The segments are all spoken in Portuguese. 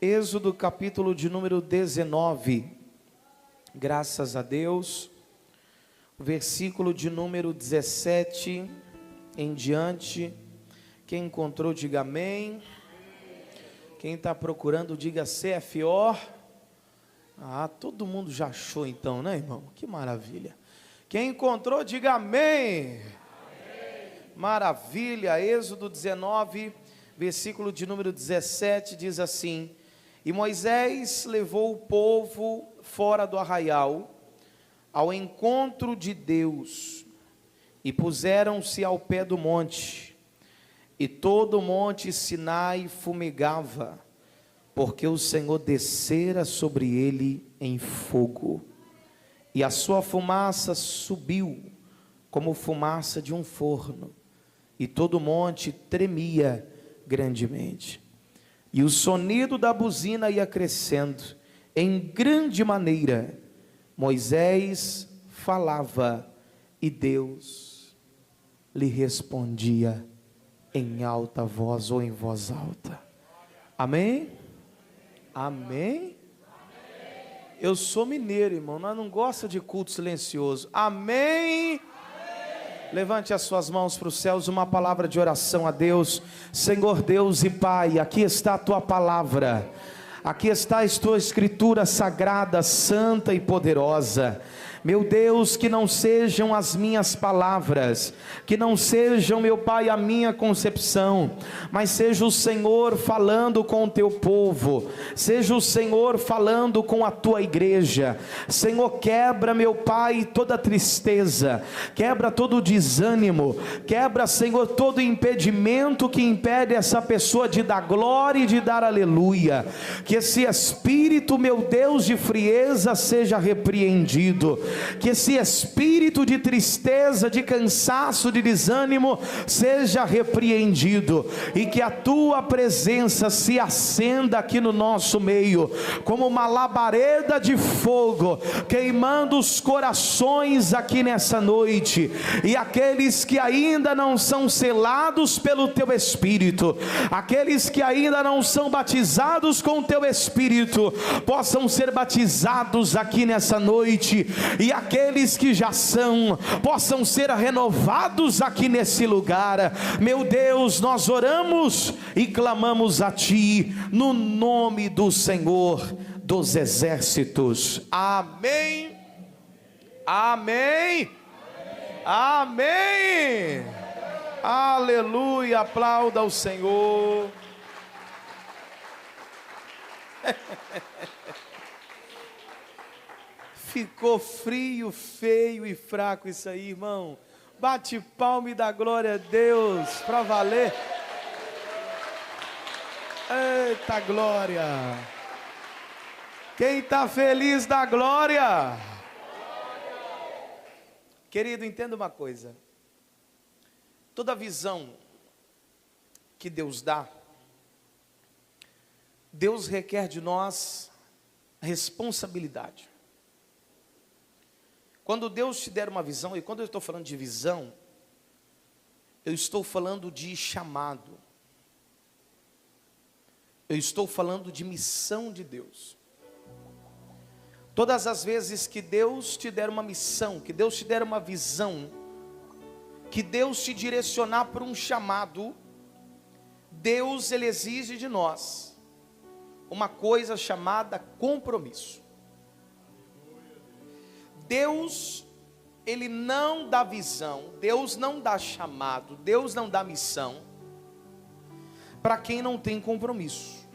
Êxodo capítulo de número 19, graças a Deus, versículo de número 17 em diante. Quem encontrou diga amém, quem está procurando diga CFO. Todo mundo já achou então, né, irmão? Que maravilha. Quem encontrou diga amém. Maravilha. Êxodo 19, versículo de número 17 diz assim: E Moisés levou o povo fora do arraial, ao encontro de Deus, e puseram-se ao pé do monte, e todo o monte Sinai fumegava, porque o Senhor descera sobre ele em fogo, e a sua fumaça subiu como fumaça de um forno, e todo o monte tremia grandemente. E o sonido da buzina ia crescendo em grande maneira. Moisés falava e Deus lhe respondia em alta voz ou em voz alta. Amém? Amém? Eu sou mineiro, irmão, nós não gostamos de culto silencioso. Amém? Levante as suas mãos para os céus, uma palavra de oração a Deus. Senhor Deus e Pai, aqui está a tua palavra, aqui está a tua escritura sagrada, santa e poderosa. Meu Deus, que não sejam as minhas palavras, que não sejam, meu Pai, a minha concepção, mas seja o Senhor falando com o teu povo, seja o Senhor falando com a tua igreja. Senhor, quebra, meu Pai, toda tristeza, quebra todo desânimo, quebra, Senhor, todo impedimento que impede essa pessoa de dar glória e de dar aleluia. Que esse espírito, meu Deus, de frieza seja repreendido, que esse espírito de tristeza, de cansaço, de desânimo seja repreendido, e que a tua presença se acenda aqui no nosso meio, como uma labareda de fogo, queimando os corações aqui nessa noite, e aqueles que ainda não são selados pelo teu Espírito, aqueles que ainda não são batizados com o teu Espírito, possam ser batizados aqui nessa noite, e aqueles que já são, possam ser renovados aqui nesse lugar. Meu Deus, nós oramos e clamamos a Ti, no nome do Senhor dos Exércitos. Amém, amém, amém, aleluia. Aplauda o Senhor. Ficou frio, feio e fraco isso aí, irmão. Bate palma e dá glória a Deus, para valer. Eita glória. Quem está feliz dá glória. Querido, entenda uma coisa. Toda visão que Deus dá, Deus requer de nós responsabilidade. Quando Deus te der uma visão, e quando eu estou falando de visão, eu estou falando de chamado, eu estou falando de missão de Deus. Todas as vezes que Deus te der uma missão, que Deus te der uma visão, que Deus te direcionar para um chamado, Deus, Ele exige de nós uma coisa chamada compromisso. Deus, Ele não dá visão, Deus não dá chamado, Deus não dá missão para quem não tem compromisso.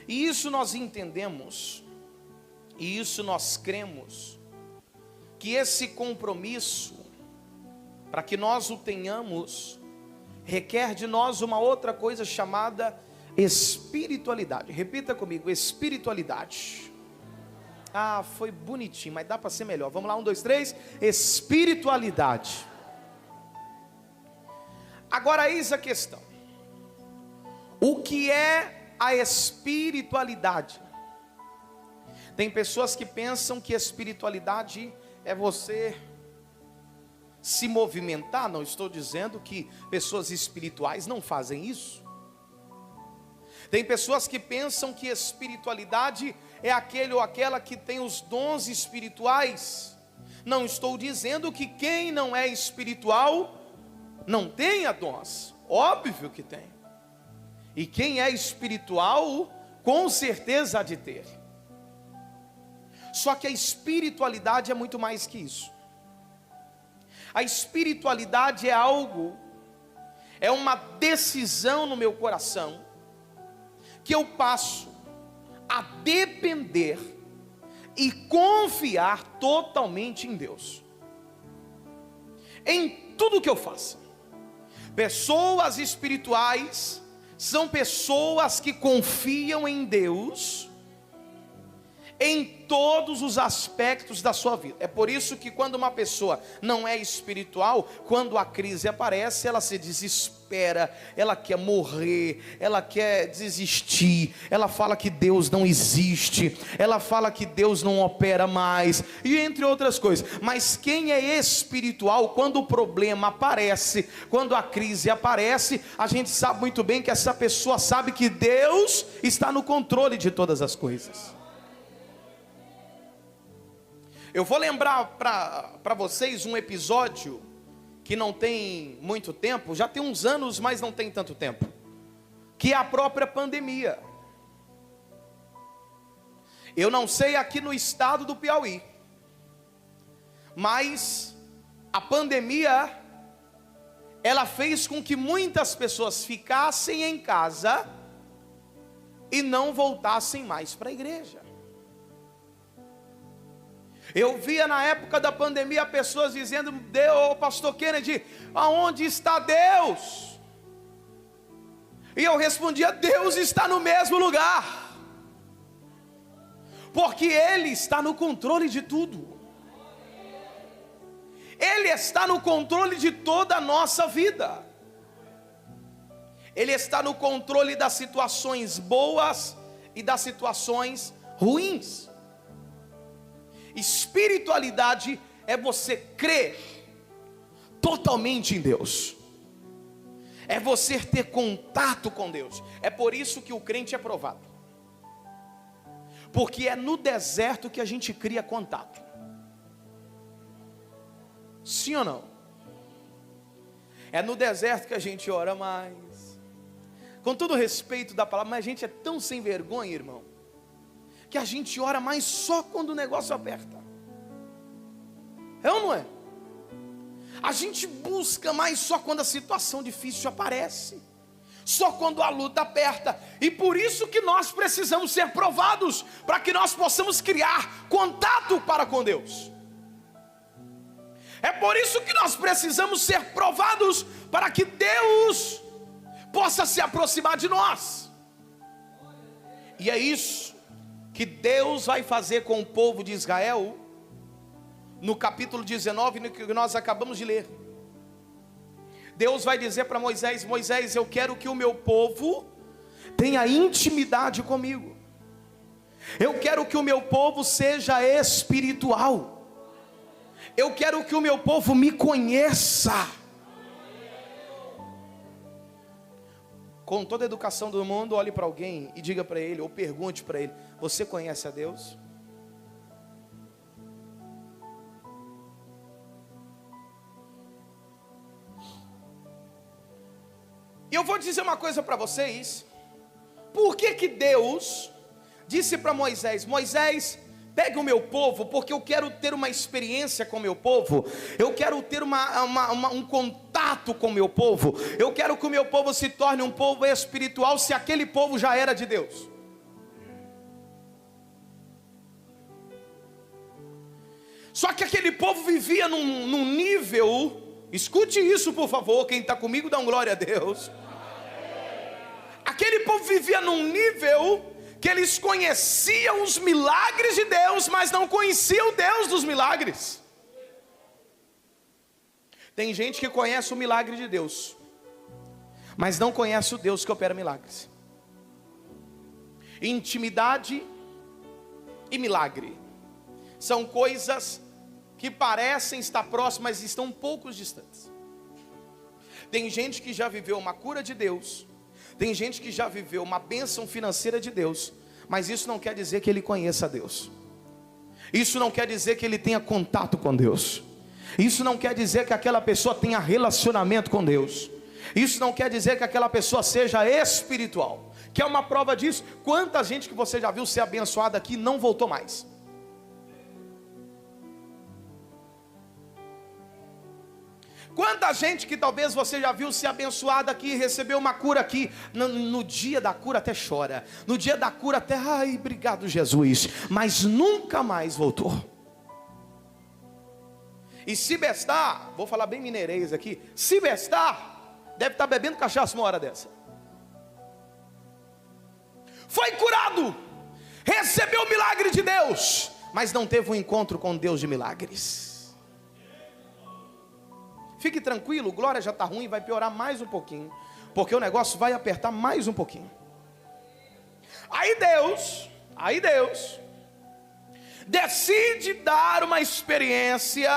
E isso nós entendemos, e isso nós cremos, que esse compromisso, para que nós o tenhamos, requer de nós uma outra coisa chamada espiritualidade. Repita comigo: espiritualidade. Foi bonitinho, mas dá para ser melhor. Vamos lá, 1, 2, 3. Espiritualidade. Agora eis a questão: o que é a espiritualidade? Tem pessoas que pensam que espiritualidade é você se movimentar. Não estou dizendo que pessoas espirituais não fazem isso. Tem pessoas que pensam que espiritualidade é aquele ou aquela que tem os dons espirituais. Não estou dizendo que quem não é espiritual não tenha dons. Óbvio que tem. E quem é espiritual, com certeza há de ter. Só que a espiritualidade é muito mais que isso. A espiritualidade é algo, é uma decisão no meu coração, que eu passo a depender e confiar totalmente em Deus, em tudo que eu faço. Pessoas espirituais são pessoas que confiam em Deus em todos os aspectos da sua vida. É por isso que quando uma pessoa não é espiritual, quando a crise aparece, ela se desespera, ela quer morrer, ela quer desistir, ela fala que Deus não existe, ela fala que Deus não opera mais, e entre outras coisas. Mas quem é espiritual, quando o problema aparece, quando a crise aparece, a gente sabe muito bem que essa pessoa sabe que Deus está no controle de todas as coisas. Eu vou lembrar para vocês um episódio que não tem muito tempo, já tem uns anos, mas não tem tanto tempo, que é a própria pandemia. Eu não sei aqui no estado do Piauí, mas a pandemia, ela fez com que muitas pessoas ficassem em casa e não voltassem mais para a igreja. Eu via na época da pandemia pessoas dizendo: Deus, pastor Kennedy, aonde está Deus? E eu respondia: Deus está no mesmo lugar, porque Ele está no controle de tudo. Ele está no controle de toda a nossa vida. Ele está no controle das situações boas e das situações ruins. Espiritualidade é você crer totalmente em Deus, é você ter contato com Deus. É por isso que o crente é provado, porque é no deserto que a gente cria contato. Sim ou não? É no deserto que a gente ora mais, com todo respeito da palavra, mas a gente é tão sem vergonha, irmão, que a gente ora mais só quando o negócio aperta. É ou não é? A gente busca mais só quando a situação difícil aparece, só quando a luta aperta. E por isso que nós precisamos ser provados, para que nós possamos criar contato para com Deus. É por isso que nós precisamos ser provados, para que Deus possa se aproximar de nós. E é isso que Deus vai fazer com o povo de Israel, no capítulo 19, no que nós acabamos de ler. Deus vai dizer para Moisés: Moisés, eu quero que o meu povo tenha intimidade comigo. Eu quero que o meu povo seja espiritual. Eu quero que o meu povo me conheça. Com toda a educação do mundo, olhe para alguém e diga para ele, ou pergunte para ele: você conhece a Deus? E eu vou dizer uma coisa para vocês. Por que Deus disse para Moisés: Moisés, pegue o meu povo, porque eu quero ter uma experiência com o meu povo, eu quero ter um contato com o meu povo, eu quero que o meu povo se torne um povo espiritual, se aquele povo já era de Deus. Só que aquele povo vivia num nível, escute isso por favor, quem está comigo dá um glória a Deus. Aquele povo vivia num nível que eles conheciam os milagres de Deus, mas não conheciam o Deus dos milagres. Tem gente que conhece o milagre de Deus, mas não conhece o Deus que opera milagres. Intimidade e milagre são coisas que parecem estar próximas, mas estão um pouco distantes. Tem gente que já viveu uma cura de Deus, Tem gente que já viveu uma bênção financeira de Deus, mas isso não quer dizer que ele conheça Deus. Isso não quer dizer que ele tenha contato com Deus. Isso não quer dizer que aquela pessoa tenha relacionamento com Deus. Isso não quer dizer que aquela pessoa seja espiritual. Que é uma prova disso. Quanta gente que você já viu ser abençoada aqui não voltou mais. Quanta gente que talvez você já viu ser abençoada aqui, recebeu uma cura aqui, no dia da cura até chora, no dia da cura até, ai, obrigado Jesus, mas nunca mais voltou. E se bestar, vou falar bem mineirês aqui, se bestar, deve estar bebendo cachaça uma hora dessa. Foi curado, recebeu o milagre de Deus, mas não teve um encontro com Deus de milagres. Fique tranquilo, glória já está ruim, vai piorar mais um pouquinho, porque o negócio vai apertar mais um pouquinho. Aí Deus decide dar uma experiência.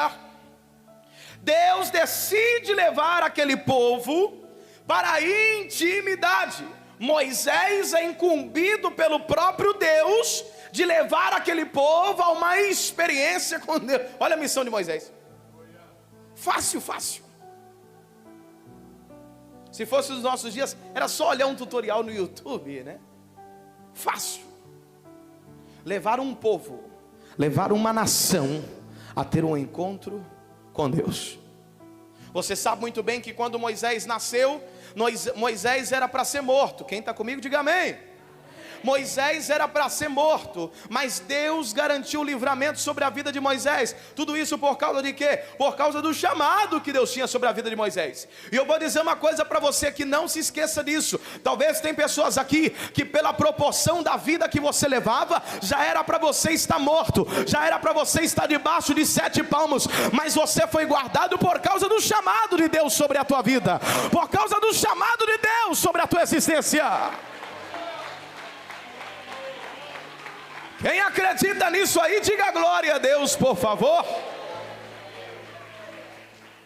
Deus decide levar aquele povo para a intimidade. Moisés é incumbido pelo próprio Deus de levar aquele povo a uma experiência com Deus. Olha a missão de Moisés. Fácil. Se fosse nos nossos dias, era só olhar um tutorial no YouTube, né? Fácil. Levar um povo, levar uma nação a ter um encontro com Deus. Você sabe muito bem que quando Moisés nasceu, Moisés era para ser morto. Quem está comigo, diga amém. Moisés era para ser morto, mas Deus garantiu o livramento sobre a vida de Moisés. Tudo isso por causa de quê? Por causa do chamado que Deus tinha sobre a vida de Moisés. E eu vou dizer uma coisa para você, que não se esqueça disso. Talvez tem pessoas aqui que pela proporção da vida que você levava, já era para você estar morto, já era para você estar debaixo de 7 palmos, mas você foi guardado por causa do chamado de Deus sobre a tua vida, por causa do chamado de Deus sobre a tua existência. Quem acredita nisso aí, diga glória a Deus, por favor.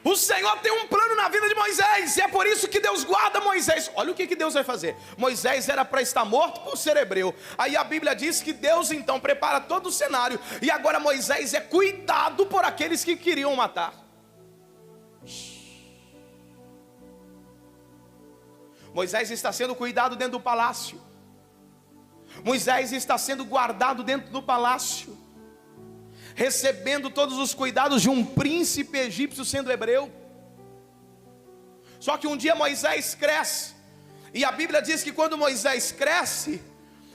O Senhor tem um plano na vida de Moisés, e é por isso que Deus guarda Moisés. Olha o que Deus vai fazer. Moisés era para estar morto por ser hebreu. Aí a Bíblia diz que Deus então prepara todo o cenário, e agora Moisés é cuidado por aqueles que queriam matar. Moisés está sendo cuidado dentro do palácio. Moisés está sendo guardado dentro do palácio, recebendo todos os cuidados de um príncipe egípcio sendo hebreu. Só que um dia Moisés cresce, e a Bíblia diz que quando Moisés cresce,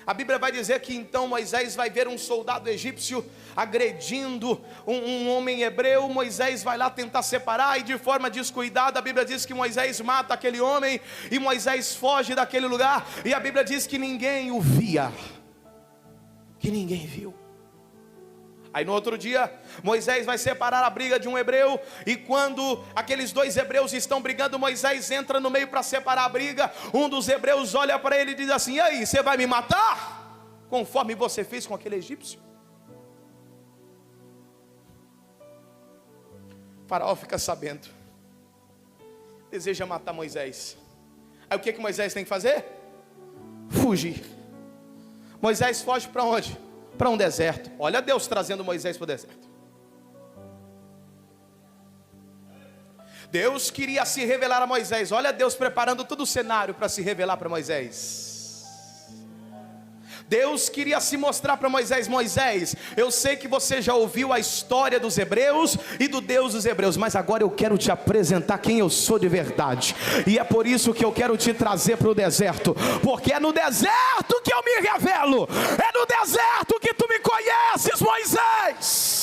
a Bíblia vai dizer que então Moisés vai ver um soldado egípcio agredindo um homem hebreu. Moisés vai lá tentar separar, e de forma descuidada a Bíblia diz que Moisés mata aquele homem, e Moisés foge daquele lugar, e a Bíblia diz que ninguém o via, que ninguém viu. Aí no outro dia, Moisés vai separar a briga de um hebreu, e quando aqueles 2 hebreus estão brigando, Moisés entra no meio para separar a briga. Um dos hebreus olha para ele e diz assim: e aí, você vai me matar? Conforme você fez com aquele egípcio? O faraó fica sabendo, deseja matar Moisés. Aí o que Moisés tem que fazer? Fugir. Moisés foge para onde? Para um deserto. Olha Deus trazendo Moisés para o deserto. Deus queria se revelar a Moisés. Olha Deus preparando todo o cenário para se revelar para Moisés. Deus queria se mostrar para Moisés: Moisés, eu sei que você já ouviu a história dos hebreus e do Deus dos hebreus, mas agora eu quero te apresentar quem eu sou de verdade. E é por isso que eu quero te trazer para o deserto, porque é no deserto que eu me revelo, é no deserto que tu me conheces, Moisés.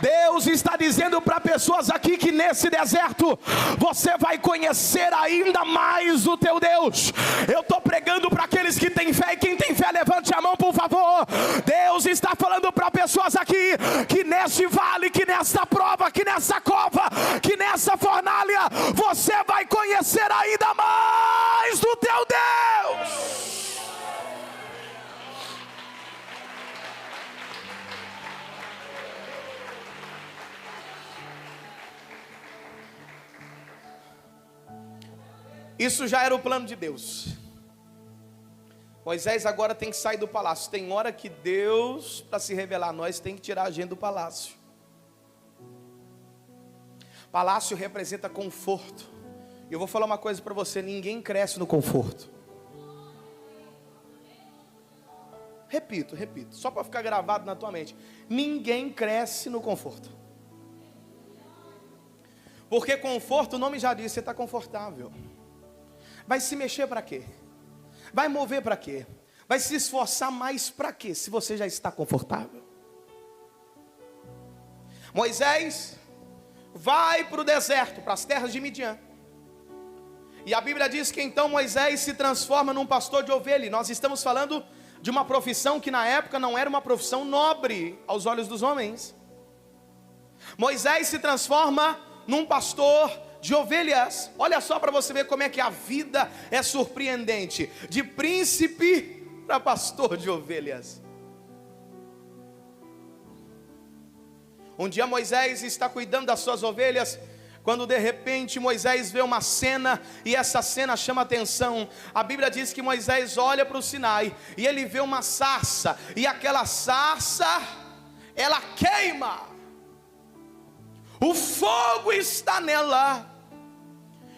Deus está dizendo para pessoas aqui que nesse deserto você vai conhecer ainda mais o teu Deus. Eu estou pregando para aqueles que têm fé, e quem tem fé levante a mão, por favor. Deus está falando para pessoas aqui que nesse vale, que nessa prova, que nessa cova, que nessa fornalha, você vai conhecer ainda mais do teu Deus. Isso já era o plano de Deus. Moisés agora tem que sair do palácio. Tem hora que Deus, para se revelar a nós, tem que tirar a gente do palácio. Palácio representa conforto. Eu vou falar uma coisa para você: ninguém cresce no conforto. Repito, só para ficar gravado na tua mente: ninguém cresce no conforto. Porque conforto, o nome já diz, você está confortável. Vai se mexer para quê? Vai mover para quê? Vai se esforçar mais para quê, se você já está confortável? Moisés vai para o deserto, para as terras de Midian. E a Bíblia diz que então Moisés se transforma num pastor de ovelha. E nós estamos falando de uma profissão que na época não era uma profissão nobre aos olhos dos homens. Moisés se transforma num pastor de ovelhas. Olha só para você ver como é que a vida é surpreendente. De príncipe para pastor de ovelhas. Um dia Moisés está cuidando das suas ovelhas, quando de repente Moisés vê uma cena, e essa cena chama atenção. A Bíblia diz que Moisés olha para o Sinai, e ele vê uma sarça, e aquela sarça, ela queima, o fogo está nela.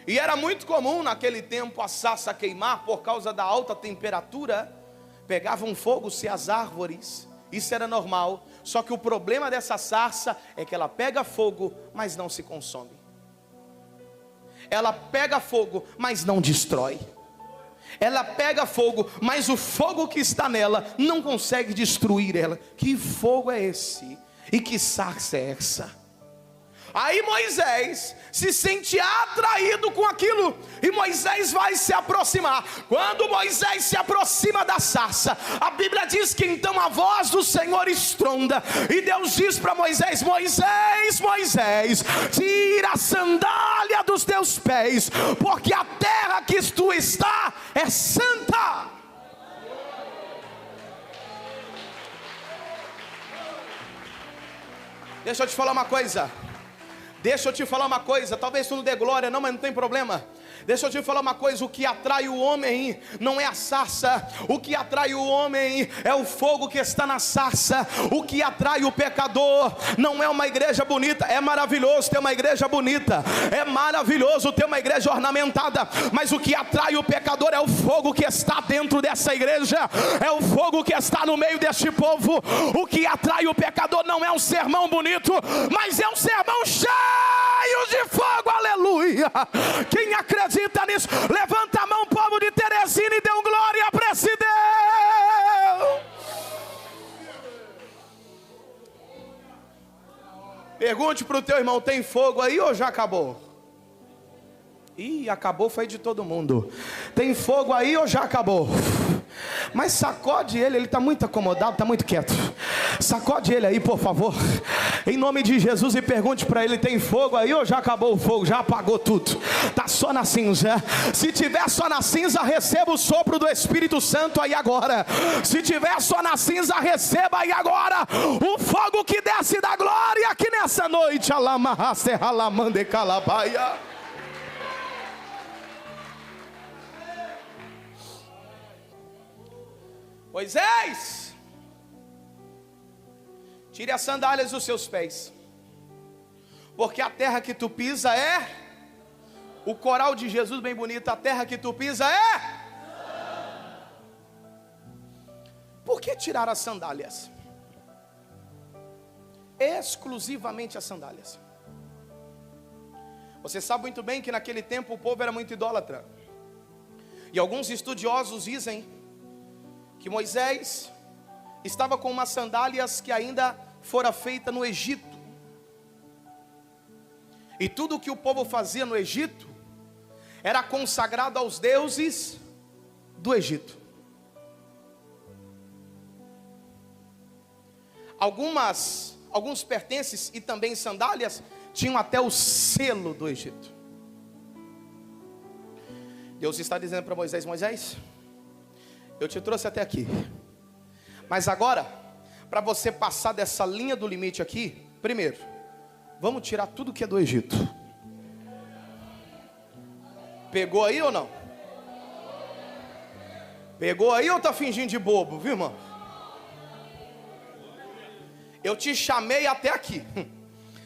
E era muito comum naquele tempo a sarça queimar, por causa da alta temperatura, pegavam fogo se as árvores, isso era normal. Só que o problema dessa sarça é que ela pega fogo, mas não se consome. Ela pega fogo, mas não destrói. Ela pega fogo, mas o fogo que está nela não consegue destruir ela. Que fogo é esse? E que sarça é essa? Aí Moisés se sente atraído com aquilo, e Moisés vai se aproximar. Quando Moisés se aproxima da sarça, a Bíblia diz que então a voz do Senhor estronda, e Deus diz para Moisés: Moisés, Moisés, tira a sandália dos teus pés, porque a terra que tu está é santa. Deixa eu te falar uma coisa. Talvez tu não dê glória não, mas não tem problema. Deixa eu te falar uma coisa: o que atrai o homem não é a sarça. O que atrai o homem é o fogo que está na sarça. O que atrai o pecador não é uma igreja bonita. É maravilhoso ter uma igreja bonita, é maravilhoso ter uma igreja ornamentada, mas o que atrai o pecador é o fogo que está dentro dessa igreja, é o fogo que está no meio deste povo. O que atrai o pecador não é um sermão bonito, mas é um sermão cheio de fogo. Aleluia! Quem acredita nisso, levanta a mão, povo de Teresina, e dê glória para esse Deus. Pergunte para o teu irmão: tem fogo aí ou já acabou? Ih, acabou foi de todo mundo. Tem fogo aí ou já acabou? Mas sacode ele está muito acomodado, está muito quieto. Sacode ele aí, por favor, em nome de Jesus, e pergunte para ele: tem fogo aí ou já acabou o fogo? Já apagou tudo, está só na cinza. Se tiver só na cinza, receba o sopro do Espírito Santo aí agora. Se tiver só na cinza, receba aí agora o fogo que desce da glória aqui nessa noite. Alamarracerralamande calabaia. Moisés, tire as sandálias dos seus pés, porque a terra que tu pisa é, o coral de Jesus bem bonito, a terra que tu pisa é. Por que tirar as sandálias? Exclusivamente as sandálias. Você sabe muito bem que naquele tempo o povo era muito idólatra, e alguns estudiosos dizem que Moisés estava com umas sandálias que ainda fora feita no Egito. E tudo o que o povo fazia no Egito era consagrado aos deuses do Egito. Alguns pertences e também sandálias tinham até o selo do Egito. Deus está dizendo para Moisés: Moisés, eu te trouxe até aqui, mas agora, para você passar dessa linha do limite aqui, primeiro, vamos tirar tudo que é do Egito. Pegou aí ou não? Pegou aí ou tá fingindo de bobo, viu, irmão? Eu te chamei até aqui,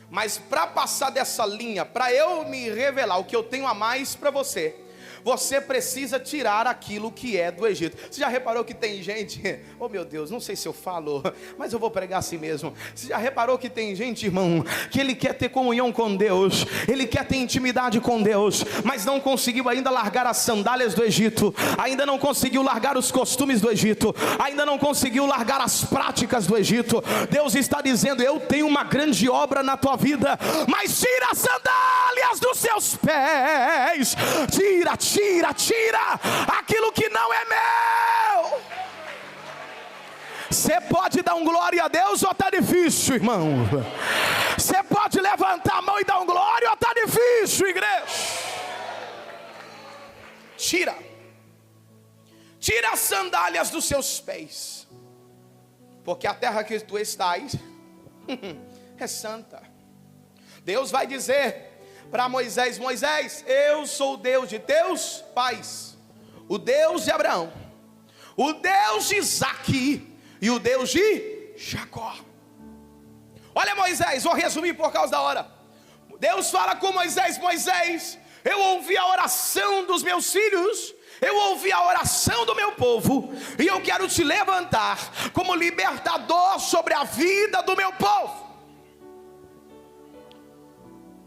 mas para passar dessa linha, para eu me revelar o que eu tenho a mais para você, você precisa tirar aquilo que é do Egito. Você já reparou que tem gente, oh meu Deus, não sei se eu falo, mas eu vou pregar assim mesmo. Você já reparou que tem gente, irmão, que ele quer ter comunhão com Deus, ele quer ter intimidade com Deus, mas não conseguiu ainda largar as sandálias do Egito, ainda não conseguiu largar os costumes do Egito, ainda não conseguiu largar as práticas do Egito. Deus está dizendo: eu tenho uma grande obra na tua vida, mas tira as sandálias dos seus pés, tira aquilo que não é meu. Você pode dar um glória a Deus ou está difícil, irmão? Você pode levantar a mão e dar um glória ou está difícil, igreja? Tira as sandálias dos seus pés, porque a terra que tu estás é santa. Deus vai dizer para Moisés: Moisés, eu sou o Deus de teus pais, o Deus de Abraão, o Deus de Isaque e o Deus de Jacó. Olha, Moisés, vou resumir por causa da hora. Deus fala com Moisés: Moisés, eu ouvi a oração dos meus filhos, eu ouvi a oração do meu povo, e eu quero te levantar como libertador sobre a vida do meu povo.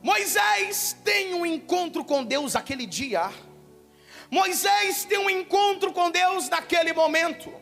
Moisés tem um encontro com Deus aquele dia. Moisés tem um encontro com Deus naquele momento.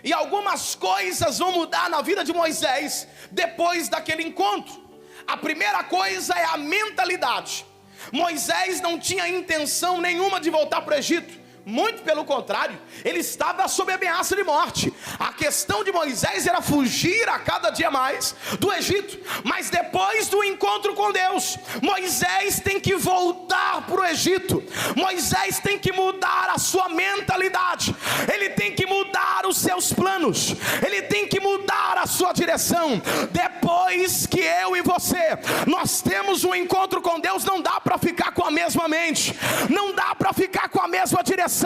E algumas coisas vão mudar na vida de Moisés depois daquele encontro. A primeira coisa é a mentalidade. Moisés não tinha intenção nenhuma de voltar para o Egito. Muito pelo contrário, ele estava sob ameaça de morte. A questão de Moisés era fugir a cada dia mais do Egito. Mas depois do encontro com Deus, Moisés tem que voltar para o Egito. Moisés tem que mudar a sua mentalidade. Ele tem que mudar os seus planos. Ele tem que mudar a sua direção. Depois que eu e você, nós temos um encontro com Deus, não dá para ficar com a mesma mente. Não dá para ficar com a mesma direção.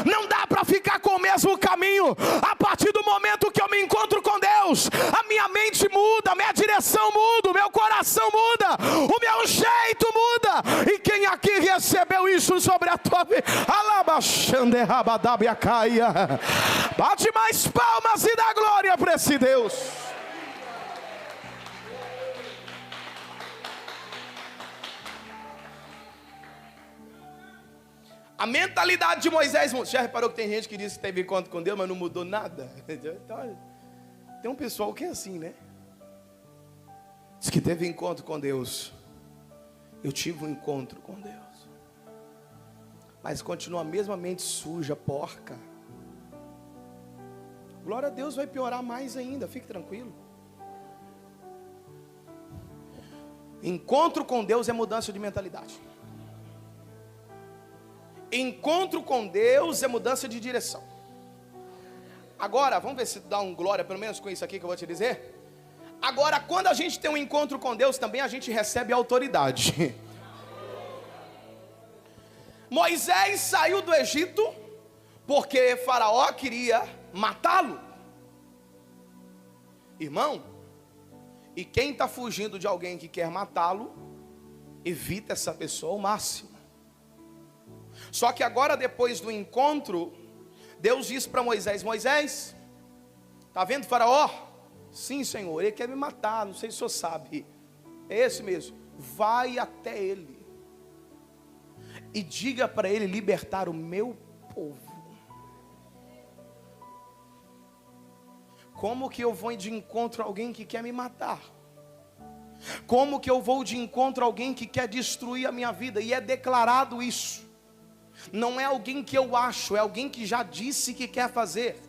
Não dá para ficar com o mesmo caminho. A partir do momento que eu me encontro com Deus, a minha mente muda, a minha direção muda, o meu coração muda, o meu jeito muda. E quem aqui recebeu isso sobre a tua vida? Bate mais palmas e dá glória para esse Deus. A mentalidade de Moisés. Você já reparou que tem gente que diz que teve encontro com Deus, mas não mudou nada? Então, tem um pessoal que é assim, né? Diz que teve encontro com Deus. Eu tive um encontro com Deus, mas continua a mesma mente suja, porca. Glória a Deus, vai piorar mais ainda, fique tranquilo. Encontro com Deus é mudança de mentalidade. Encontro com Deus é mudança de direção. Agora, vamos ver se dá um glória, pelo menos com isso aqui que eu vou te dizer. Agora, quando a gente tem um encontro com Deus, também a gente recebe autoridade. Moisés saiu do Egito porque Faraó queria matá-lo. Irmão, e quem está fugindo de alguém que quer matá-lo, evita essa pessoa ao máximo. Só que agora, depois do encontro, Deus disse para Moisés: Moisés, está vendo Faraó? Sim, Senhor, ele quer me matar, não sei se o senhor sabe. É esse mesmo. Vai até ele e diga para ele libertar o meu povo. Como que eu vou de encontro a alguém que quer me matar? Como que eu vou de encontro a alguém que quer destruir a minha vida? E é declarado isso. Não é alguém que eu acho, é alguém que já disse que quer fazer.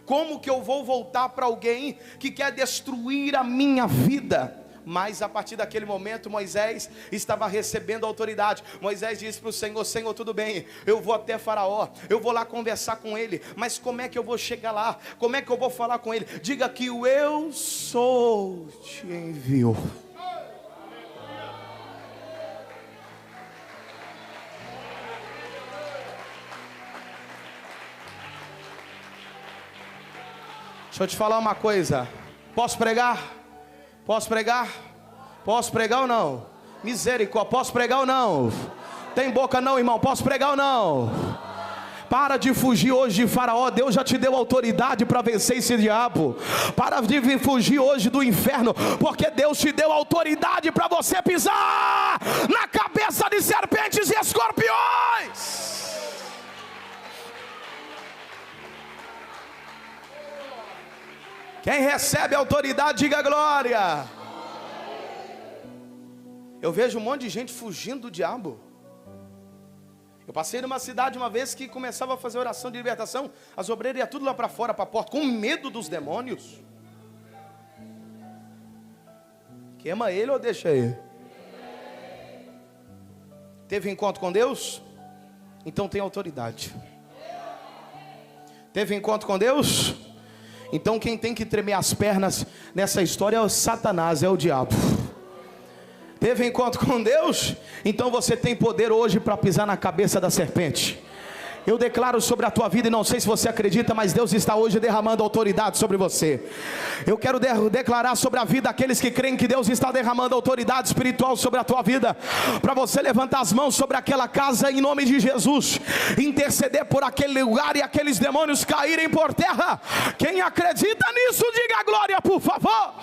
Como que eu vou voltar para alguém que quer destruir a minha vida? Mas a partir daquele momento, Moisés estava recebendo autoridade. Moisés disse para o Senhor: Senhor, tudo bem, eu vou até Faraó, eu vou lá conversar com ele, mas como é que eu vou chegar lá? Como é que eu vou falar com ele? Diga que o eu sou te enviou. Deixa eu te falar uma coisa. Posso pregar? Posso pregar? Posso pregar ou não? Misericórdia, posso pregar ou não? Tem boca não, irmão? Posso pregar ou não? Para de fugir hoje de Faraó. Deus já te deu autoridade para vencer esse diabo. Para de fugir hoje do inferno, porque Deus te deu autoridade para você pisar na cabeça de serpentes e escorpiões. Quem recebe autoridade, diga glória. Eu vejo um monte de gente fugindo do diabo. Eu passei numa cidade uma vez que começava a fazer oração de libertação. As obreiras iam tudo lá para fora, para a porta, com medo dos demônios. Queima ele ou deixa ele? Teve encontro com Deus? Então tem autoridade. Teve encontro com Deus? Então quem tem que tremer as pernas nessa história é o Satanás, é o diabo. Teve encontro com Deus? Então você tem poder hoje para pisar na cabeça da serpente. Eu declaro sobre a tua vida, e não sei se você acredita, mas Deus está hoje derramando autoridade sobre você. Eu quero declarar sobre a vida daqueles que creem que Deus está derramando autoridade espiritual sobre a tua vida, para você levantar as mãos sobre aquela casa em nome de Jesus, interceder por aquele lugar e aqueles demônios caírem por terra. Quem acredita nisso, diga glória, por favor.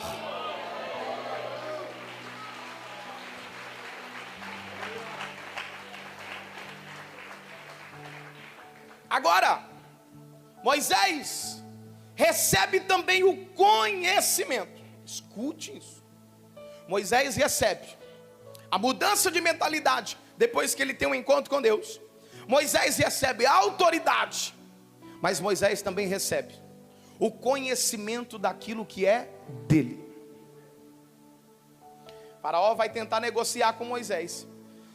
Agora, Moisés recebe também o conhecimento. Escute isso. Moisés recebe a mudança de mentalidade depois que ele tem um encontro com Deus. Moisés recebe a autoridade, mas Moisés também recebe o conhecimento daquilo que é dele. Faraó vai tentar negociar com Moisés,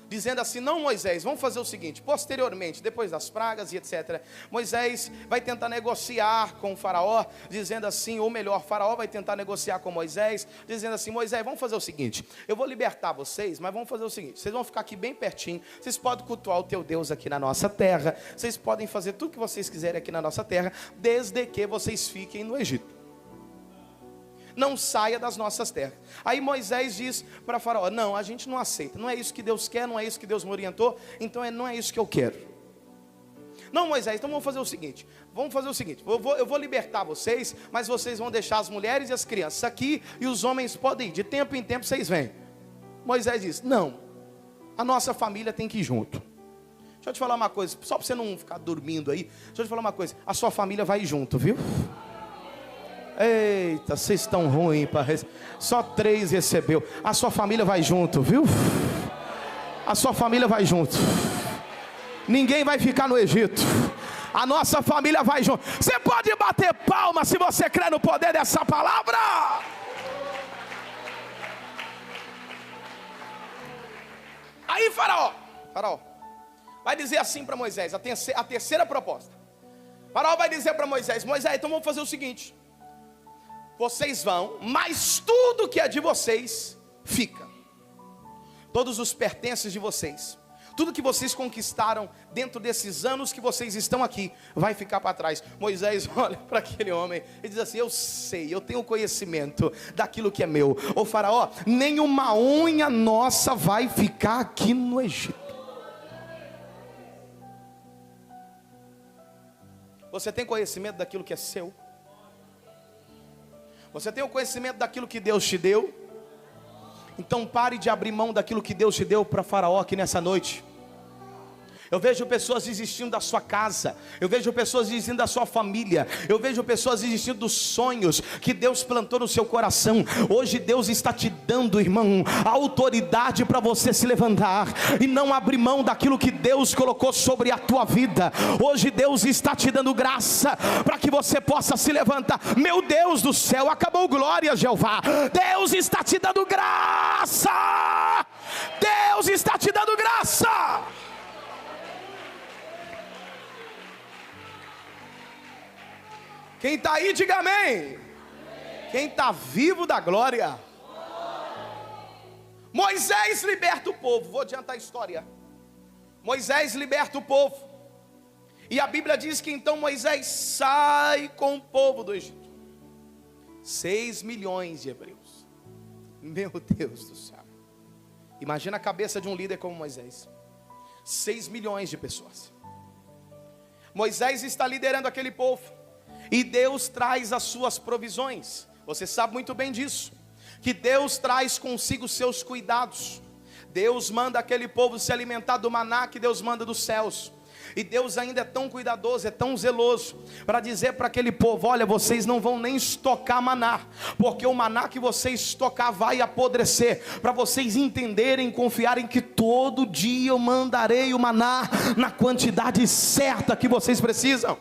dizendo assim: não, Moisés, vamos fazer o seguinte. Posteriormente, depois das pragas e etc, Moisés vai tentar negociar com o Faraó, dizendo assim, ou melhor, Faraó vai tentar negociar com Moisés, dizendo assim: Moisés, vamos fazer o seguinte, eu vou libertar vocês, mas vamos fazer o seguinte, vocês vão ficar aqui bem pertinho, vocês podem cultuar o teu Deus aqui na nossa terra, vocês podem fazer tudo que vocês quiserem aqui na nossa terra, desde que vocês fiquem no Egito. Não saia das nossas terras. Aí Moisés diz para Faraó: não, a gente não aceita, não é isso que Deus quer, não é isso que Deus me orientou, então não é isso que eu quero. Não, Moisés, então vamos fazer o seguinte, eu vou libertar vocês, mas vocês vão deixar as mulheres e as crianças aqui, e os homens podem ir, de tempo em tempo vocês vêm. Moisés diz: não, a nossa família tem que ir junto. Deixa eu te falar uma coisa, só para você não ficar dormindo aí, deixa eu te falar uma coisa, a sua família vai junto, viu? Eita, vocês estão ruins para só 3 recebeu. A sua família vai junto, viu? A sua família vai junto. Ninguém vai ficar no Egito. A nossa família vai junto. Você pode bater palma se você crê no poder dessa palavra. Aí Faraó vai dizer assim para Moisés, a terceira proposta. Faraó vai dizer para Moisés: Moisés, então vamos fazer o seguinte, vocês vão, mas tudo que é de vocês fica. Todos os pertences de vocês, tudo que vocês conquistaram dentro desses anos que vocês estão aqui, vai ficar para trás. Moisés olha para aquele homem e diz assim: eu sei, eu tenho conhecimento daquilo que é meu. Ô Faraó, nenhuma unha nossa vai ficar aqui no Egito. Você tem conhecimento daquilo que é seu? Você tem o conhecimento daquilo que Deus te deu? Então pare de abrir mão daquilo que Deus te deu para Faraó aqui nessa noite. Eu vejo pessoas desistindo da sua casa, eu vejo pessoas desistindo da sua família, eu vejo pessoas desistindo dos sonhos que Deus plantou no seu coração. Hoje Deus está te dando, irmão, a autoridade para você se levantar e não abrir mão daquilo que Deus colocou sobre a tua vida. Hoje Deus está te dando graça para que você possa se levantar. Meu Deus do céu, acabou glória, Jeová. Deus está te dando graça. Deus está te dando graça. Quem está aí, diga amém. Quem está vivo da glória. Moisés liberta o povo. Vou adiantar a história. Moisés liberta o povo. E a Bíblia diz que então Moisés sai com o povo do Egito. 6 milhões de hebreus. Meu Deus do céu. Imagina a cabeça de um líder como Moisés. 6 milhões de pessoas. Moisés está liderando aquele povo. E Deus traz as suas provisões. Você sabe muito bem disso. Que Deus traz consigo seus cuidados. Deus manda aquele povo se alimentar do maná que Deus manda dos céus. E Deus ainda é tão cuidadoso, é tão zeloso, para dizer para aquele povo: olha, vocês não vão nem estocar maná, porque o maná que vocês estocar vai apodrecer. Para vocês entenderem, confiarem que todo dia eu mandarei o maná na quantidade certa que vocês precisam.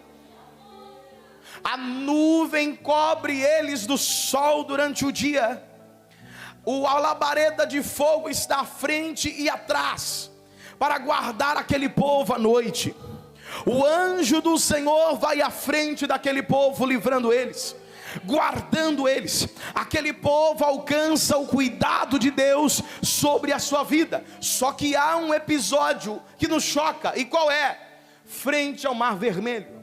A nuvem cobre eles do sol durante o dia. A labareda de fogo está à frente e atrás, para guardar aquele povo à noite. O anjo do Senhor vai à frente daquele povo, livrando eles, guardando eles. Aquele povo alcança o cuidado de Deus sobre a sua vida. Só que há um episódio que nos choca. E qual é? Frente ao Mar Vermelho.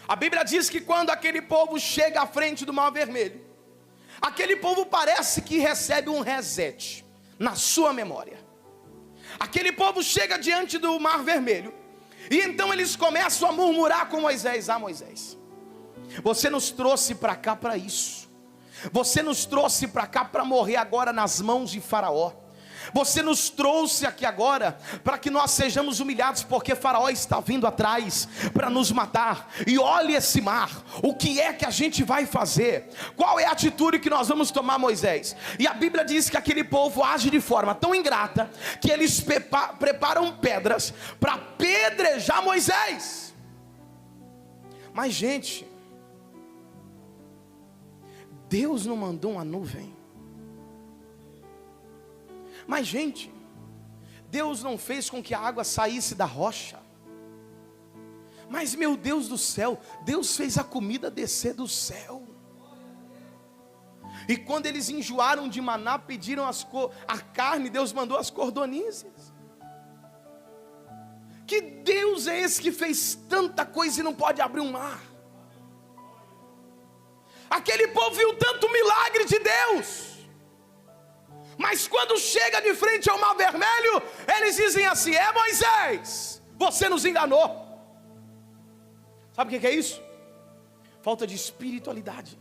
A Bíblia diz que quando aquele povo chega à frente do Mar Vermelho, aquele povo parece que recebe um reset na sua memória. Aquele povo chega diante do Mar Vermelho, e então eles começam a murmurar com Moisés: ah, Moisés, você nos trouxe para cá para isso. Você nos trouxe para cá para morrer agora nas mãos de Faraó. Você nos trouxe aqui agora para que nós sejamos humilhados, porque Faraó está vindo atrás para nos matar. E olhe esse mar, o que é que a gente vai fazer? Qual é a atitude que nós vamos tomar, Moisés? E a Bíblia diz que aquele povo age de forma tão ingrata, que eles preparam pedras para apedrejar Moisés. Mas gente, Deus não mandou uma nuvem. Mas gente, Deus não fez com que a água saísse da rocha. Mas meu Deus do céu, Deus fez a comida descer do céu. E quando eles enjoaram de maná, pediram a carne, Deus mandou as cordonizes. Que Deus é esse que fez tanta coisa e não pode abrir um mar? Aquele povo viu tanto milagre de Deus, mas quando chega de frente ao Mar Vermelho, eles dizem assim: é Moisés, você nos enganou. Sabe o que é isso? Falta de espiritualidade.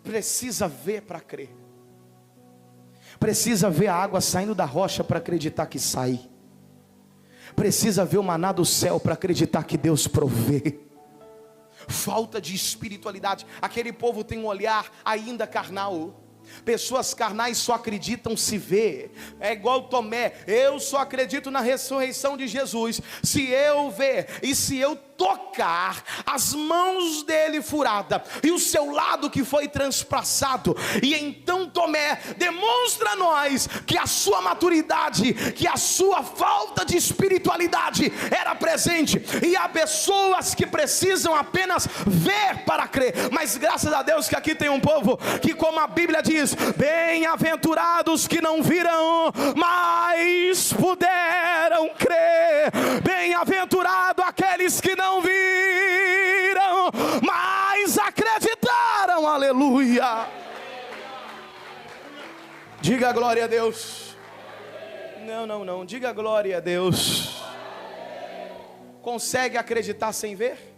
Precisa ver para crer. Precisa ver a água saindo da rocha para acreditar que sai. Precisa ver o maná do céu para acreditar que Deus provê. Falta de espiritualidade. Aquele povo tem um olhar ainda carnal. Pessoas carnais só acreditam se vê. É igual Tomé: eu só acredito na ressurreição de Jesus se eu ver e se eu tocar as mãos dele furada e o seu lado que foi transpassado. E então Tomé demonstra a nós que a sua maturidade, que a sua falta de espiritualidade era presente. E há pessoas que precisam apenas ver para crer. Mas graças a Deus que aqui tem um povo que, como a Bíblia diz, bem-aventurados que não viram, mas puderam crer. Bem-aventurado aqueles que não viram, mas acreditaram. Aleluia. Diga glória a Deus. Não, diga glória a Deus. Consegue acreditar sem ver?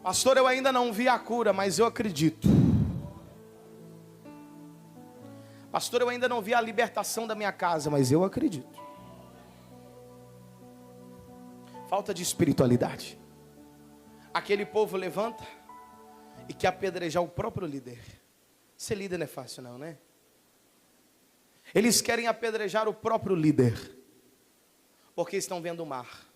Pastor, eu ainda não vi a cura, mas eu acredito. Pastor, eu ainda não vi a libertação da minha casa, mas eu acredito. Falta de espiritualidade. Aquele povo levanta e quer apedrejar o próprio líder. Ser líder não é fácil não, né? Eles querem apedrejar o próprio líder, porque estão vendo o mar.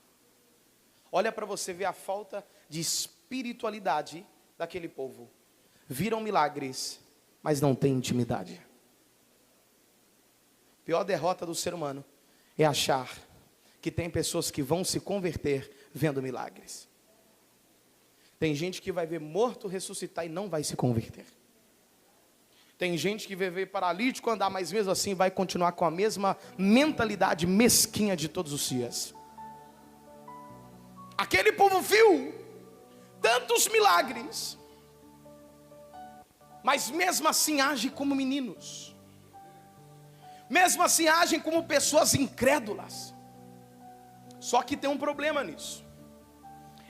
Olha para você ver a falta de espiritualidade daquele povo. Viram milagres, mas não tem intimidade. A pior derrota do ser humano é achar que tem pessoas que vão se converter vendo milagres. Tem gente que vai ver morto ressuscitar e não vai se converter. Tem gente que vai ver paralítico andar, mas mesmo assim vai continuar com a mesma mentalidade mesquinha de todos os dias. Aquele povo viu tantos milagres, mas mesmo assim agem como meninos, mesmo assim agem como pessoas incrédulas. Só que tem um problema nisso.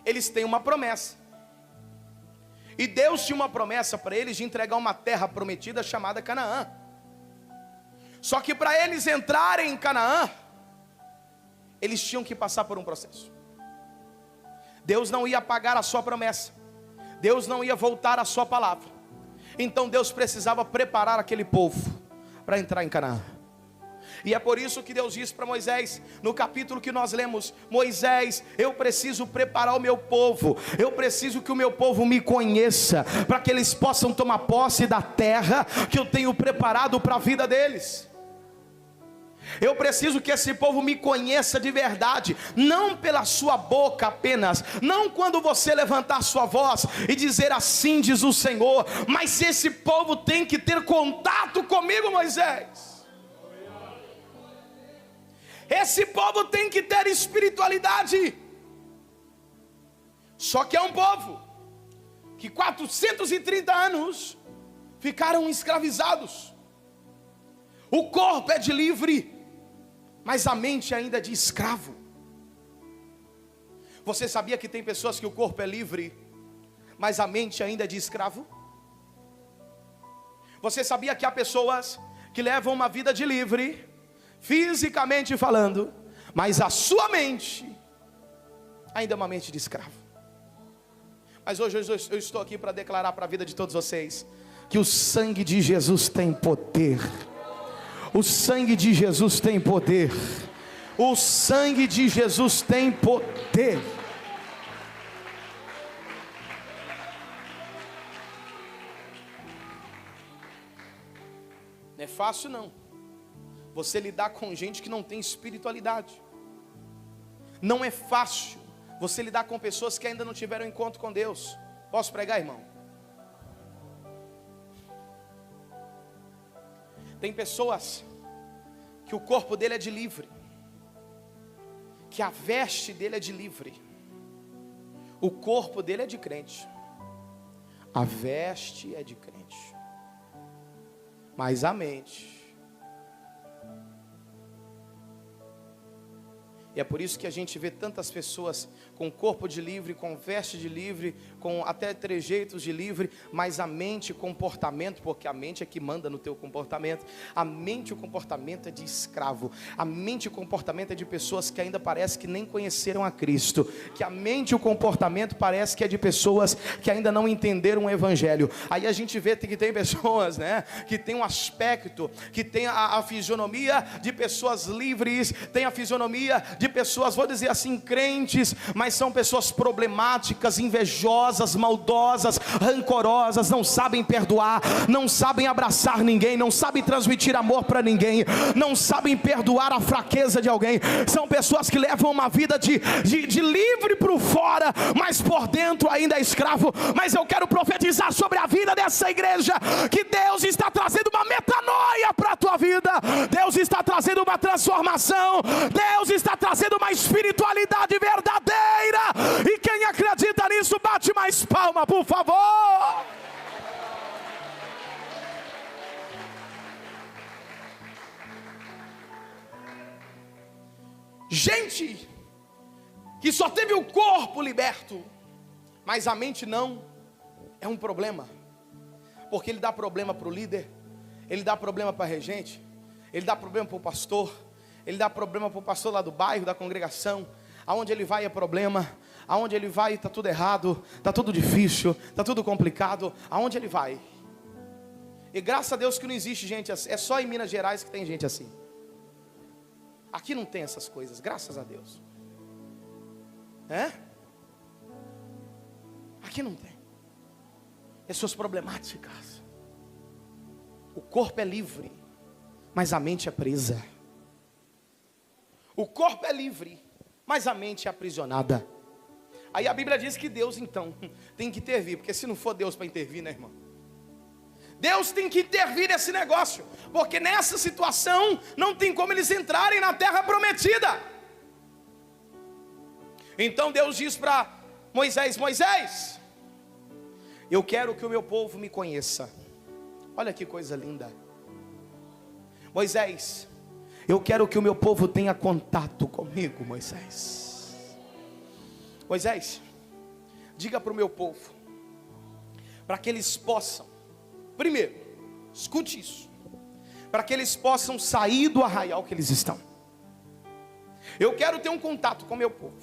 Eles têm uma promessa, e Deus tinha uma promessa para eles de entregar uma terra prometida chamada Canaã. Só que para eles entrarem em Canaã, eles tinham que passar por um processo. Deus não ia apagar a sua promessa, Deus não ia voltar a sua palavra. Então Deus precisava preparar aquele povo para entrar em Canaã. E é por isso que Deus disse para Moisés, no capítulo que nós lemos: Moisés, eu preciso preparar o meu povo, eu preciso que o meu povo me conheça, para que eles possam tomar posse da terra que eu tenho preparado para a vida deles. Eu preciso que esse povo me conheça de verdade, não pela sua boca apenas, não quando você levantar sua voz e dizer assim diz o Senhor, mas esse povo tem que ter contato comigo, Moisés. Esse povo tem que ter espiritualidade. Só que é um povo que 430 anos ficaram escravizados. O corpo é de livre, mas a mente ainda é de escravo. Você sabia que tem pessoas que o corpo é livre, mas a mente ainda é de escravo? Você sabia que há pessoas que levam uma vida de livre, fisicamente falando, mas a sua mente ainda é uma mente de escravo? Mas hoje eu estou aqui para declarar para a vida de todos vocês que o sangue de Jesus tem poder. O sangue de Jesus tem poder. O sangue de Jesus tem poder. Não é fácil não, você lidar com gente que não tem espiritualidade. Não é fácil você lidar com pessoas que ainda não tiveram encontro com Deus. Posso pregar, irmão? Tem pessoas que o corpo dele é de livre, que a veste dele é de livre, o corpo dele é de crente, a veste é de crente, mas a mente. E é por isso que a gente vê tantas pessoas com corpo de livre, com veste de livre, com até trejeitos de livre, mas a mente e comportamento, porque a mente é que manda no teu comportamento. A mente e o comportamento é de escravo. A mente e o comportamento é de pessoas que ainda parece que nem conheceram a Cristo. Que a mente e o comportamento parece que é de pessoas que ainda não entenderam o Evangelho. Aí a gente vê que tem pessoas, né, que tem um aspecto, que tem a fisionomia de pessoas livres, tem a fisionomia de pessoas, vou dizer assim, crentes, mas são pessoas problemáticas, invejosas, maldosas, rancorosas, não sabem perdoar, não sabem abraçar ninguém, não sabem transmitir amor para ninguém, não sabem perdoar a fraqueza de alguém. São pessoas que levam uma vida de livre por fora, mas por dentro ainda é escravo. Mas eu quero profetizar sobre a vida dessa igreja, que Deus está trazendo uma metanoia para a tua vida, Deus está trazendo uma transformação, Deus está trazendo uma espiritualidade verdadeira. E quem acredita nisso, bate mais palma, por favor. Gente que só teve o corpo liberto, mas a mente não, é um problema, porque ele dá problema para o líder, ele dá problema para a regente, ele dá problema para o pastor, ele dá problema para o pastor lá do bairro, da congregação. Aonde ele vai é problema, aonde ele vai está tudo errado, está tudo difícil, está tudo complicado, aonde ele vai. E graças a Deus que não existe gente assim, é só em Minas Gerais que tem gente assim. Aqui não tem essas coisas, graças a Deus. Aqui não tem. Pessoas problemáticas. O corpo é livre, mas a mente é presa. O corpo é livre, mas a mente é aprisionada. Aí a Bíblia diz que Deus então tem que intervir, porque se não for Deus para intervir, né, irmão? Deus tem que intervir nesse negócio, porque nessa situação não tem como eles entrarem na terra prometida. Então Deus diz para Moisés: Moisés, eu quero que o meu povo me conheça. Olha que coisa linda. Moisés, eu quero que o meu povo tenha contato comigo. Moisés, Moisés, diga para o meu povo, para que eles possam, primeiro, escute isso, para que eles possam sair do arraial que eles estão. Eu quero ter um contato com o meu povo,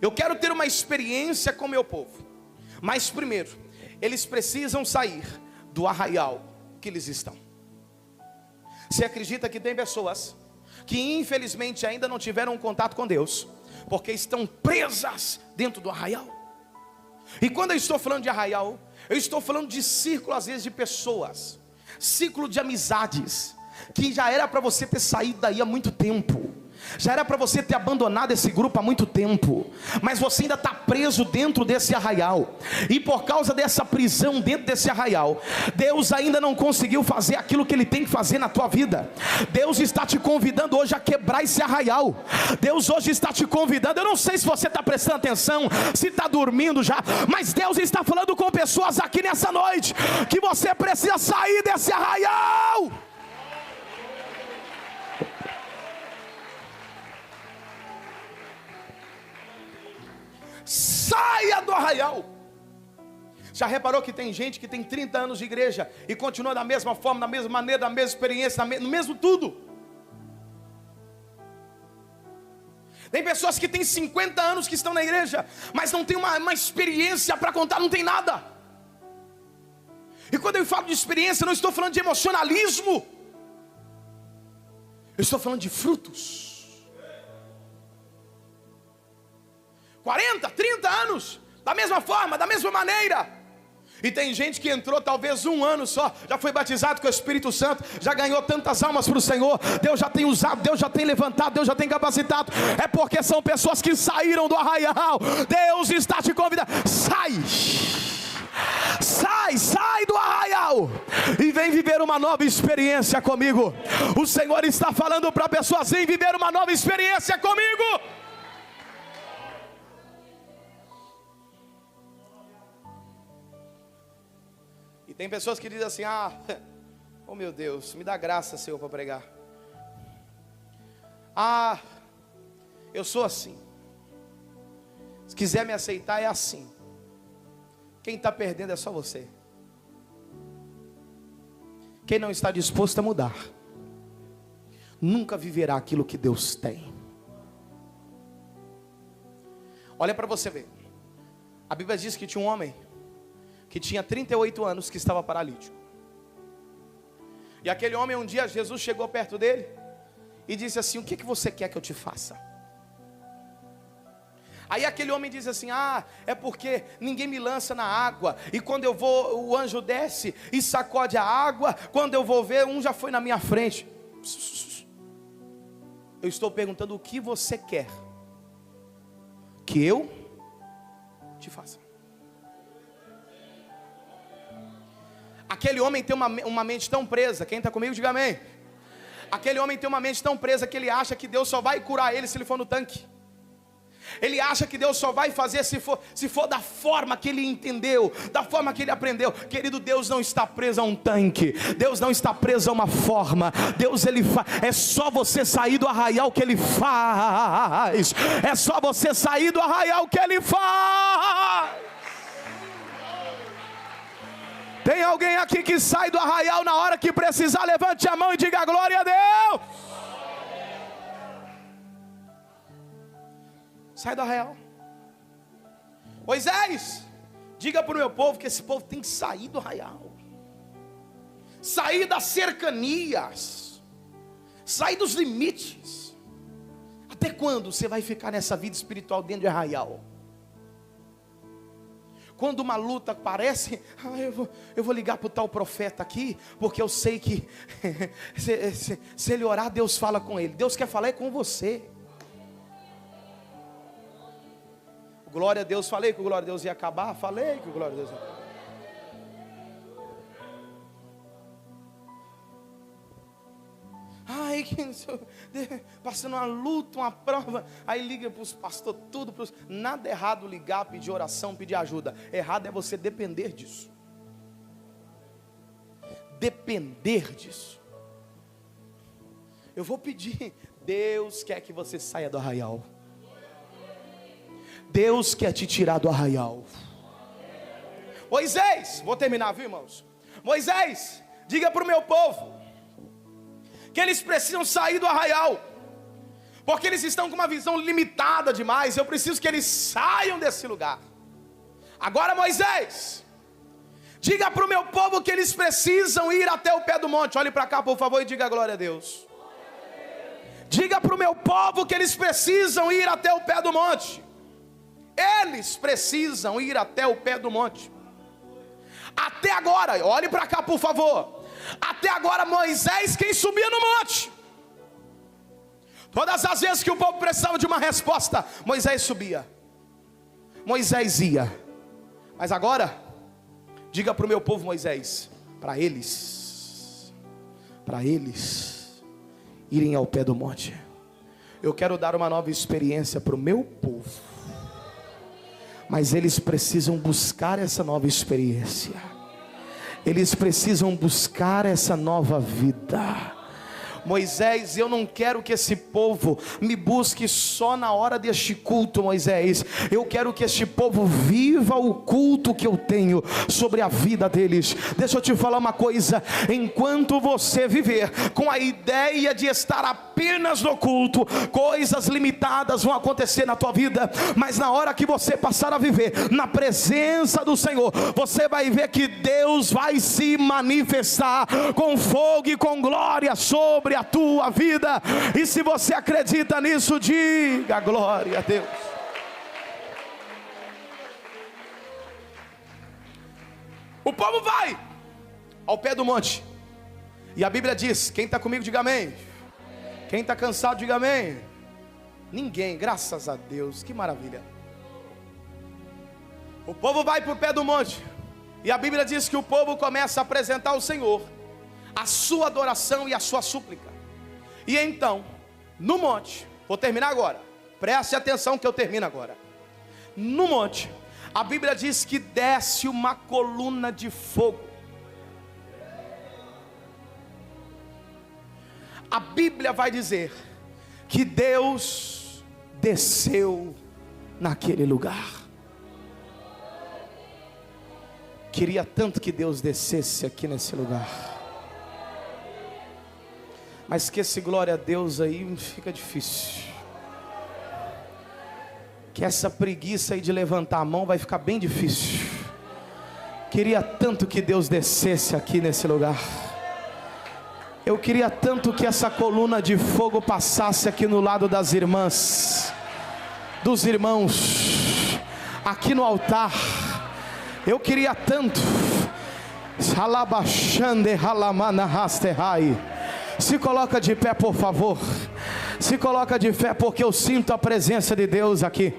eu quero ter uma experiência com o meu povo, mas primeiro, eles precisam sair do arraial que eles estão. Você acredita que tem pessoas que infelizmente ainda não tiveram um contato com Deus, porque estão presas dentro do arraial? E quando eu estou falando de arraial, eu estou falando de círculo às vezes de pessoas, ciclo de amizades, que já era para você ter saído daí há muito tempo, já era para você ter abandonado esse grupo há muito tempo, mas você ainda está preso dentro desse arraial, e por causa dessa prisão dentro desse arraial, Deus ainda não conseguiu fazer aquilo que Ele tem que fazer na tua vida. Deus está te convidando hoje a quebrar esse arraial. Deus hoje está te convidando. Eu não sei se você está prestando atenção, se está dormindo já, mas Deus está falando com pessoas aqui nessa noite, que você precisa sair desse arraial. Saia do arraial. Já reparou que tem gente que tem 30 anos de igreja e continua da mesma forma, da mesma maneira, da mesma experiência, no mesmo tudo? Tem pessoas que têm 50 anos que estão na igreja, mas não tem uma experiência para contar, não tem nada. E quando eu falo de experiência, eu não estou falando de emocionalismo, eu estou falando de frutos. 40, 30 anos, da mesma forma, da mesma maneira. E tem gente que entrou talvez um ano só, já foi batizado com o Espírito Santo, já ganhou tantas almas para o Senhor, Deus já tem usado, Deus já tem levantado, Deus já tem capacitado. É porque são pessoas que saíram do arraial. Deus está te convidando. Sai do arraial e vem viver uma nova experiência comigo. O Senhor está falando para pessoas: vem viver uma nova experiência comigo. E tem pessoas que dizem assim: oh meu Deus, me dá graça, Senhor, para pregar. Eu sou assim. Se quiser me aceitar, é assim. Quem está perdendo é só você. Quem não está disposto a mudar, nunca viverá aquilo que Deus tem. Olha para você ver. A Bíblia diz que tinha um homem que tinha 38 anos, que estava paralítico. E aquele homem, um dia Jesus chegou perto dele e disse assim: o que você quer que eu te faça? Aí aquele homem diz assim: é porque ninguém me lança na água, e quando eu vou, o anjo desce e sacode a água, quando eu vou ver, um já foi na minha frente. Eu estou perguntando: o que você quer que eu te faça? Aquele homem tem uma mente tão presa. Quem está comigo, diga amém. Aquele homem tem uma mente tão presa que ele acha que Deus só vai curar ele se ele for no tanque. Ele acha que Deus só vai fazer se for da forma que ele entendeu, da forma que ele aprendeu. Querido, Deus não está preso a um tanque, Deus não está preso a uma forma. Deus, é só você sair do arraial que Ele faz. É só você sair do arraial que Ele faz. Tem alguém aqui que sai do arraial na hora que precisar? Levante a mão e diga glória a Deus. Sai do arraial. Moisés, diga para o meu povo que esse povo tem que sair do arraial, sair das cercanias, sair dos limites. Até quando você vai ficar nessa vida espiritual dentro de arraial? Quando uma luta aparece, eu vou ligar para o tal profeta aqui, porque eu sei que se ele orar, Deus fala com ele. Deus quer falar com você. Glória a Deus, falei que o glória a Deus ia acabar, falei que o glória a Deus ia acabar. aqui, passando uma luta, uma prova. Aí liga para os pastores, tudo. Nada errado ligar, pedir oração, pedir ajuda. Errado é você depender disso. Depender disso. Eu vou pedir. Deus quer que você saia do arraial. Deus quer te tirar do arraial. Moisés, vou terminar, viu, irmãos? Moisés, diga para o meu povo que eles precisam sair do arraial, porque eles estão com uma visão limitada demais. Eu preciso que eles saiam desse lugar. Agora, Moisés, diga para o meu povo que eles precisam ir até o pé do monte. Olhe para cá, por favor, e diga glória a Deus. Diga para o meu povo que eles precisam ir até o pé do monte. Eles precisam ir até o pé do monte. Até agora, olhe para cá, por favor. Até agora, Moisés quem subia no monte. Todas as vezes que o povo precisava de uma resposta, Moisés subia, Moisés ia. Mas agora, diga para o meu povo, Moisés, para eles irem ao pé do monte. Eu quero dar uma nova experiência para o meu povo, mas eles precisam buscar essa nova experiência. Eles precisam buscar essa nova vida. Moisés, eu não quero que esse povo me busque só na hora deste culto, Moisés. Eu quero que este povo viva o culto que eu tenho sobre a vida deles. Deixa eu te falar uma coisa. Enquanto você viver com a ideia de estar apenas no culto, coisas limitadas vão acontecer na tua vida. Mas na hora que você passar a viver na presença do Senhor, você vai ver que Deus vai se manifestar com fogo e com glória sobre a tua vida. E se você acredita nisso, diga glória a Deus. O povo vai ao pé do monte, e a Bíblia diz: quem está comigo diga amém. Quem está cansado diga amém. Ninguém, graças a Deus, que maravilha. O povo vai para o pé do monte, e a Bíblia diz que o povo começa a apresentar ao Senhor a sua adoração e a sua súplica. E então, no monte, vou terminar agora, preste atenção que eu termino agora. No monte, a Bíblia diz que desce uma coluna de fogo. A Bíblia vai dizer que Deus desceu naquele lugar. Queria tanto que Deus descesse aqui nesse lugar, mas que esse glória a Deus aí fica difícil. Que essa preguiça aí de levantar a mão vai ficar bem difícil. Queria tanto que Deus descesse aqui nesse lugar. Eu queria tanto que essa coluna de fogo passasse aqui no lado das irmãs, dos irmãos, aqui no altar. Eu queria tanto. Se coloca de pé, por favor. Se coloca de pé, porque eu sinto a presença de Deus aqui.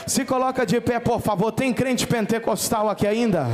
Se coloca de pé, por favor. Tem crente pentecostal aqui ainda?